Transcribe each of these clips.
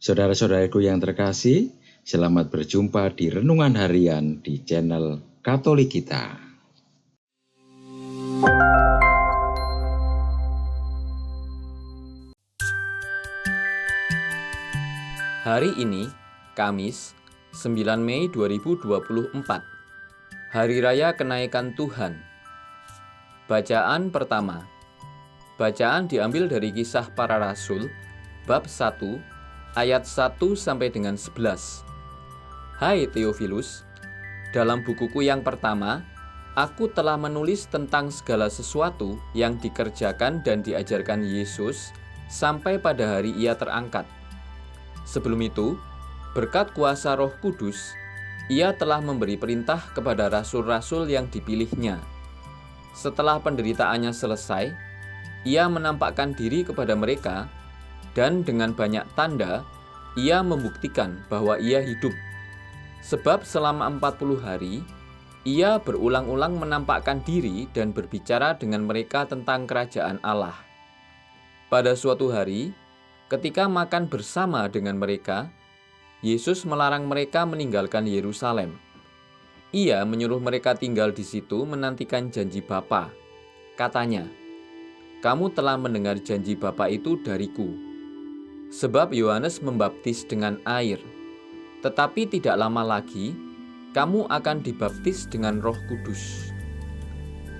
Saudara-saudaraku yang terkasih, selamat berjumpa di Renungan Harian di channel Katolik kita. Hari ini, Kamis, 9 Mei 2024, Hari Raya Kenaikan Tuhan. Bacaan pertama. Bacaan diambil dari Kisah Para Rasul, bab 1, ayat 1 sampai dengan 11. Hai Theophilus, dalam bukuku yang pertama, aku telah menulis tentang segala sesuatu yang dikerjakan dan diajarkan Yesus sampai pada hari Ia terangkat. Sebelum itu, berkat kuasa Roh Kudus, Ia telah memberi perintah kepada rasul-rasul yang dipilihnya. Setelah penderitaannya selesai, Ia menampakkan diri kepada mereka, dan dengan banyak tanda, Ia membuktikan bahwa Ia hidup. Sebab selama 40 hari, Ia berulang-ulang menampakkan diri dan berbicara dengan mereka tentang kerajaan Allah. Pada suatu hari, ketika makan bersama dengan mereka, Yesus melarang mereka meninggalkan Yerusalem. Ia menyuruh mereka tinggal di situ menantikan janji Bapa. Katanya, "Kamu telah mendengar janji Bapa itu dariku. Sebab Yohanes membaptis dengan air, tetapi tidak lama lagi, kamu akan dibaptis dengan Roh Kudus."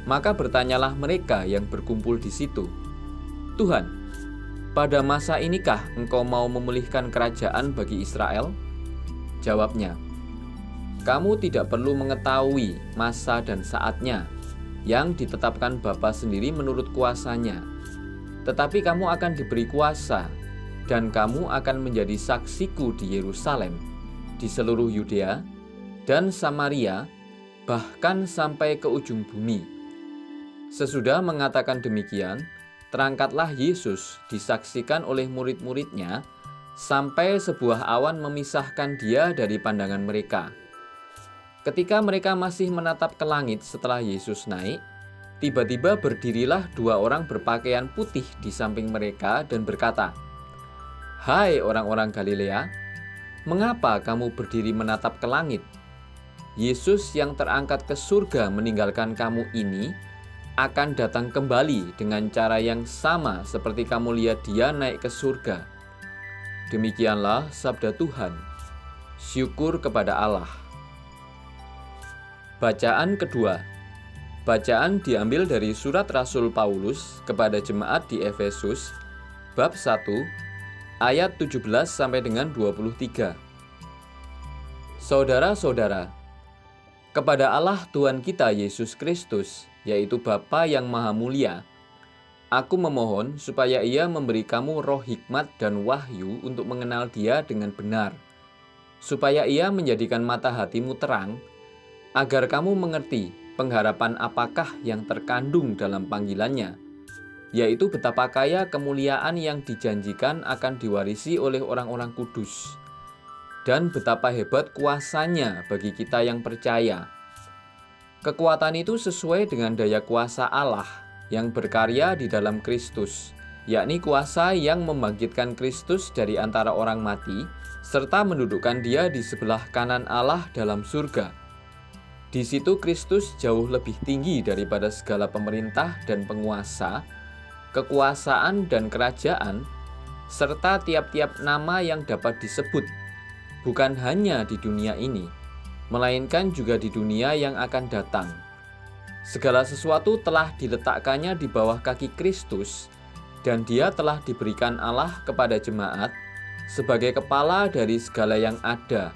Maka bertanyalah mereka yang berkumpul di situ, "Tuhan, pada masa inikah Engkau mau memulihkan kerajaan bagi Israel?" Jawabnya, "Kamu tidak perlu mengetahui masa dan saatnya yang ditetapkan Bapa sendiri menurut kuasanya. Tetapi kamu akan diberi kuasa, dan kamu akan menjadi saksiku di Yerusalem, di seluruh Yudea dan Samaria, bahkan sampai ke ujung bumi." Sesudah mengatakan demikian, terangkatlah Yesus disaksikan oleh murid-muridnya, sampai sebuah awan memisahkan Dia dari pandangan mereka. Ketika mereka masih menatap ke langit setelah Yesus naik, tiba-tiba berdirilah dua orang berpakaian putih di samping mereka dan berkata, "Hai orang-orang Galilea, mengapa kamu berdiri menatap ke langit? Yesus yang terangkat ke surga meninggalkan kamu ini akan datang kembali dengan cara yang sama seperti kamu lihat Dia naik ke surga." Demikianlah sabda Tuhan. Syukur kepada Allah. Bacaan kedua. Bacaan diambil dari surat Rasul Paulus kepada jemaat di Efesus, bab 1, ayat 17 sampai dengan 23. Saudara-saudara, kepada Allah Tuhan kita Yesus Kristus, yaitu Bapa yang Maha Mulia, aku memohon supaya Ia memberi kamu roh hikmat dan wahyu untuk mengenal Dia dengan benar, supaya Ia menjadikan mata hatimu terang, agar kamu mengerti pengharapan apakah yang terkandung dalam panggilannya, yaitu betapa kaya kemuliaan yang dijanjikan akan diwarisi oleh orang-orang kudus, dan betapa hebat kuasanya bagi kita yang percaya. Kekuatan itu sesuai dengan daya kuasa Allah yang berkarya di dalam Kristus, yakni kuasa yang membangkitkan Kristus dari antara orang mati, serta mendudukkan Dia di sebelah kanan Allah dalam surga. Di situ Kristus jauh lebih tinggi daripada segala pemerintah dan penguasa, kekuasaan dan kerajaan, serta tiap-tiap nama yang dapat disebut, bukan hanya di dunia ini, melainkan juga di dunia yang akan datang. Segala sesuatu telah diletakkannya di bawah kaki Kristus, dan Dia telah diberikan Allah kepada jemaat sebagai kepala dari segala yang ada.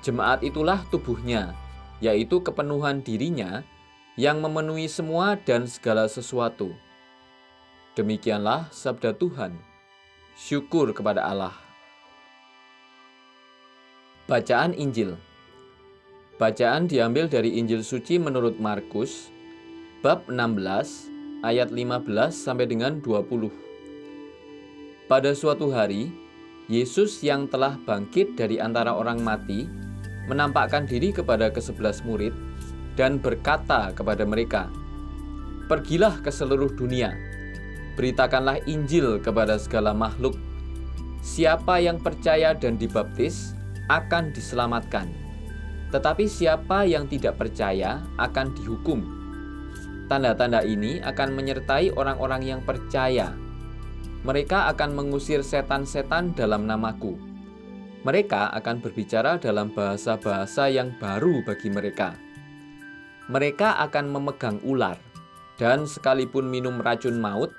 Jemaat itulah tubuhnya, yaitu kepenuhan dirinya yang memenuhi semua dan segala sesuatu. Demikianlah sabda Tuhan. Syukur kepada Allah. Bacaan Injil. Bacaan diambil dari Injil Suci menurut Markus, bab 16, ayat 15 sampai dengan 20. Pada suatu hari, Yesus yang telah bangkit dari antara orang mati menampakkan diri kepada ke-11 murid dan berkata kepada mereka, "Pergilah ke seluruh dunia, beritakanlah Injil kepada segala makhluk. siapa yang percaya dan dibaptis akan diselamatkan, tetapi siapa yang tidak percaya akan dihukum. Tanda-tanda ini akan menyertai orang-orang yang percaya. Mereka akan mengusir setan-setan dalam namaku. Mereka akan berbicara dalam bahasa-bahasa yang baru bagi mereka. Mereka akan memegang ular, dan sekalipun minum racun maut,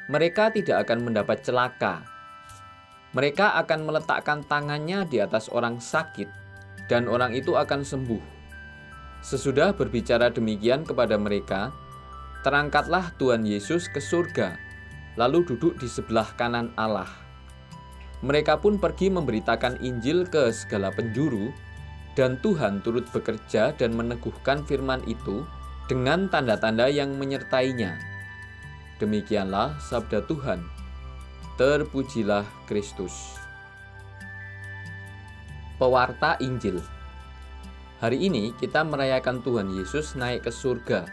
mereka tidak akan mendapat celaka. Mereka akan meletakkan tangannya di atas orang sakit, dan orang itu akan sembuh. Sesudah berbicara demikian kepada mereka, terangkatlah Tuhan Yesus ke surga, lalu duduk di sebelah kanan Allah. Mereka pun pergi memberitakan Injil ke segala penjuru, dan Tuhan turut bekerja dan meneguhkan firman itu dengan tanda-tanda yang menyertainya. Demikianlah sabda Tuhan. Terpujilah Kristus. Pewarta Injil. Hari ini kita merayakan Tuhan Yesus naik ke surga.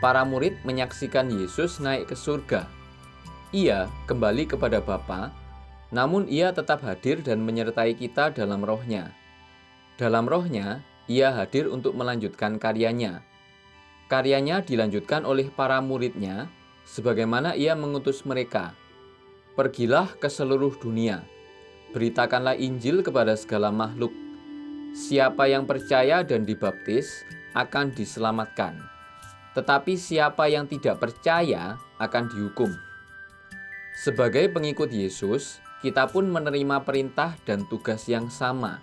Para murid menyaksikan Yesus naik ke surga. Ia kembali kepada Bapa, namun ia tetap hadir dan menyertai kita dalam rohnya. Dalam rohnya, ia hadir untuk melanjutkan karyanya. Karyanya dilanjutkan oleh para muridnya, sebagaimana ia mengutus mereka. Pergilah ke seluruh dunia, beritakanlah Injil kepada segala makhluk. Siapa yang percaya dan dibaptis akan diselamatkan, tetapi siapa yang tidak percaya akan dihukum. Sebagai pengikut Yesus, kita pun menerima perintah dan tugas yang sama,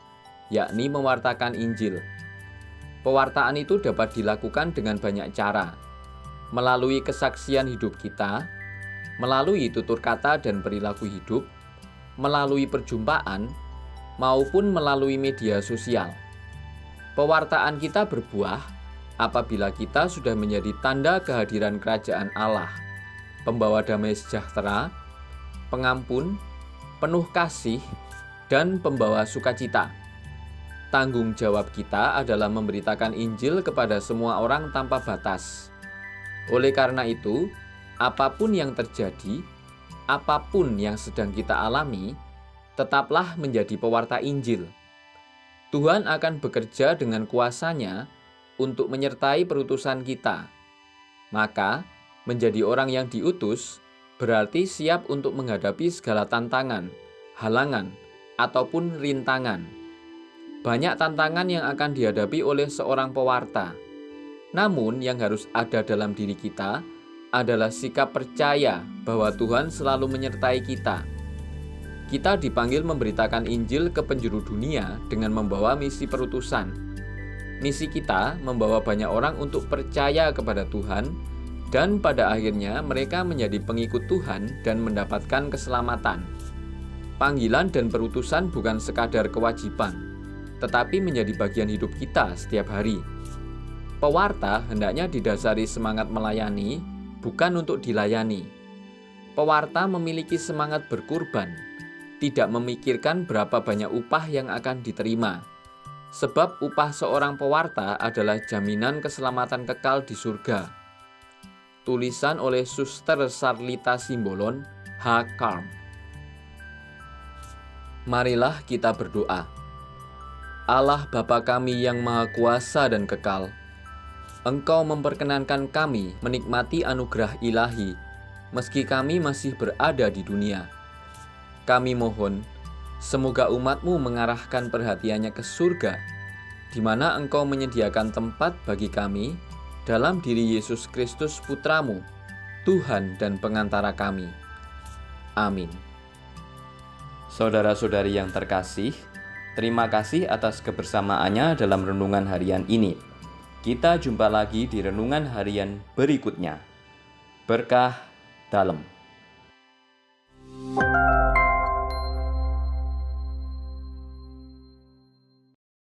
yakni mewartakan Injil. Pewartaan itu dapat dilakukan dengan banyak cara, melalui kesaksian hidup kita, melalui tutur kata dan perilaku hidup, melalui perjumpaan, maupun melalui media sosial. Pewartaan kita berbuah apabila kita sudah menjadi tanda kehadiran kerajaan Allah, pembawa damai sejahtera, pengampun, penuh kasih, dan pembawa sukacita. Tanggung jawab kita adalah memberitakan Injil kepada semua orang tanpa batas. Oleh karena itu, apapun yang terjadi, apapun yang sedang kita alami, tetaplah menjadi pewarta Injil. Tuhan akan bekerja dengan kuasa-Nya untuk menyertai perutusan kita. Maka, menjadi orang yang diutus berarti siap untuk menghadapi segala tantangan, halangan, ataupun rintangan. Banyak tantangan yang akan dihadapi oleh seorang pewarta. Namun yang harus ada dalam diri kita adalah sikap percaya bahwa Tuhan selalu menyertai kita. Kita dipanggil memberitakan Injil ke penjuru dunia dengan membawa misi perutusan. Misi kita membawa banyak orang untuk percaya kepada Tuhan, dan pada akhirnya mereka menjadi pengikut Tuhan dan mendapatkan keselamatan. Panggilan dan perutusan bukan sekadar kewajiban, tetapi menjadi bagian hidup kita setiap hari. Pewarta hendaknya didasari semangat melayani, bukan untuk dilayani. Pewarta memiliki semangat berkurban, tidak memikirkan berapa banyak upah yang akan diterima. Sebab upah seorang pewarta adalah jaminan keselamatan kekal di surga. Tulisan oleh Suster Sarlita Simbolon, H. Carm. Marilah kita berdoa. Allah Bapa kami yang Maha Kuasa dan Kekal, Engkau memperkenankan kami menikmati anugerah ilahi, meski kami masih berada di dunia. Kami mohon, semoga umat-Mu mengarahkan perhatiannya ke surga, di mana Engkau menyediakan tempat bagi kami dalam diri Yesus Kristus Putra-Mu, Tuhan dan pengantara kami. Amin. Saudara-saudari yang terkasih, terima kasih atas kebersamaannya dalam renungan harian ini. Kita jumpa lagi di renungan harian berikutnya. Berkah dalam.